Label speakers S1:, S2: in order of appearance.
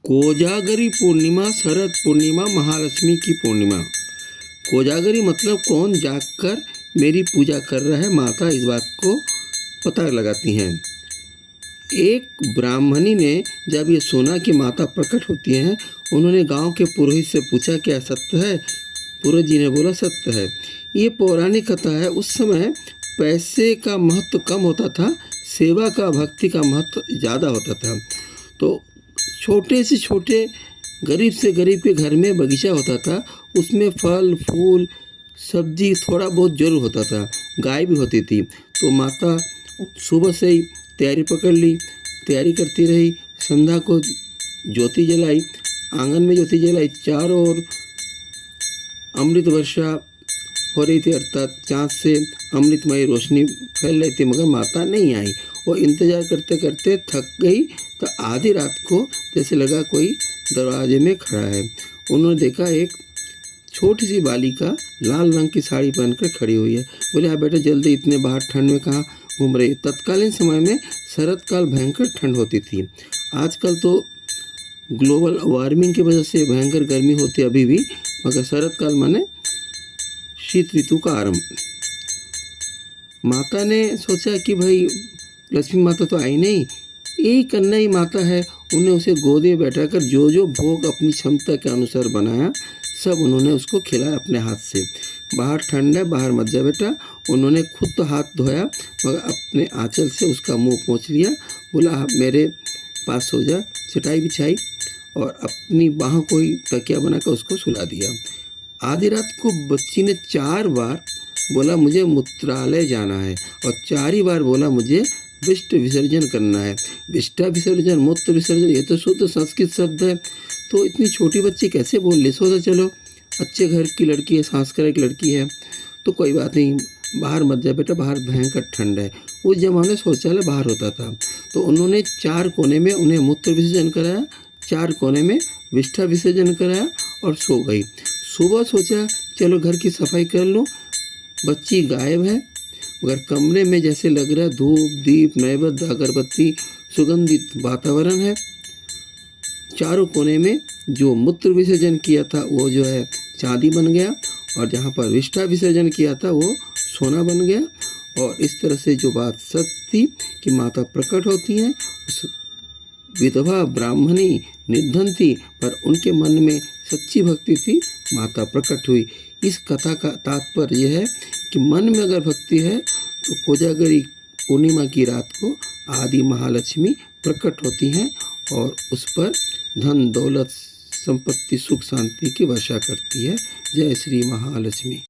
S1: कोजागरी पूर्णिमा, शरद पूर्णिमा, महालक्ष्मी की पूर्णिमा। कोजागरी मतलब कौन जागकर मेरी पूजा कर रहा है, माता इस बात को पता लगाती हैं। एक ब्राह्मणी ने जब ये सुना कि माता प्रकट होती हैं, उन्होंने गांव के पुरोहित से पूछा क्या सत्य है। पुरोहित जी ने बोला सत्य है। ये पौराणिक कथा है। उस समय पैसे का महत्व कम होता था, सेवा का, भक्ति का महत्व ज़्यादा होता था। तो छोटे से छोटे, गरीब से गरीब के घर में बगीचा होता था। उसमें फल फूल सब्जी थोड़ा बहुत जरूर होता था। गाय भी होती थी। तो माता सुबह से ही तैयारी पकड़ ली, तैयारी करती रही। संध्या को ज्योति जलाई, आंगन में ज्योति जलाई, चारों ओर अमृत वर्षा हो रही थी, अर्थात चाँद से अमृतमय रोशनी फैल रही थी, मगर माता नहीं आई। वो इंतज़ार करते करते थक गई। तो आधी रात को जैसे लगा कोई दरवाजे में खड़ा है। उन्होंने देखा एक छोटी सी बालिका लाल रंग की साड़ी पहनकर खड़ी हुई है। बोले हाँ बेटा, जल्दी, इतने बाहर ठंड में कहाँ घूम रही है। तत्कालीन समय में शरद काल भयंकर ठंड होती थी। आजकल तो ग्लोबल वार्मिंग की वजह से भयंकर गर्मी होती है अभी भी, मगर शरद काल माने शीत ऋतु का आरंभ। माता ने सोचा कि भाई लक्ष्मी माता तो आई नहीं, यही कन्या ही माता है। उन्हें उसे गोद में बैठाकर जो जो भोग अपनी क्षमता के अनुसार बनाया, सब उन्होंने उसको खिलाया अपने हाथ से। बाहर ठंड है, बाहर मत जा बेटा। उन्होंने खुद तो हाथ धोया, मगर अपने आंचल से उसका मुंह पोंछ लिया। बोला आप मेरे पास सो जा। चटाई बिछाई और अपनी बाहों को ही तकिया बनाकर उसको सुला दिया। आधी रात को बच्ची ने 4 बार बोला मुझे मूत्रालय जाना है, और 4 ही बार बोला मुझे विष्ट विसर्जन करना है। विष्टा विसर्जन, मूत्र विसर्जन, ये तो शुद्ध संस्कृत शब्द है। तो इतनी छोटी बच्ची कैसे बोल ले। सोचा चलो अच्छे घर की लड़की है, संस्कारिक लड़की है, तो कोई बात नहीं, बाहर मत जा बेटा, बाहर भयंकर ठंड है। उस जमाने शौचालय बाहर होता था। तो उन्होंने 4 कोने में उन्हें मूत्र विसर्जन कराया, 4 कोने में विष्ठा विसर्जन कराया और सो गई। सुबह सोचा चलो घर की सफाई कर लूँ। बच्ची गायब है, मगर कमरे में जैसे लग रहा है धूप दीप नैवेद्य अगरबत्ती सुगंधित वातावरण है। चारों कोने में जो मूत्र विसर्जन किया था वो जो है चांदी बन गया, और जहाँ पर विष्ठा विसर्जन किया था वो सोना बन गया। और इस तरह से जो बात सत्य थी कि माता प्रकट होती हैं, उस विधवा ब्राह्मणी निर्धन थी, पर उनके मन में सच्ची भक्ति थी, माता प्रकट हुई। इस कथा का तात्पर्य यह है कि मन में अगर भक्ति है तो कोजागरी पूर्णिमा की रात को आदि महालक्ष्मी प्रकट होती हैं और उस पर धन दौलत संपत्ति सुख शांति की वर्षा करती है। जय श्री महालक्ष्मी।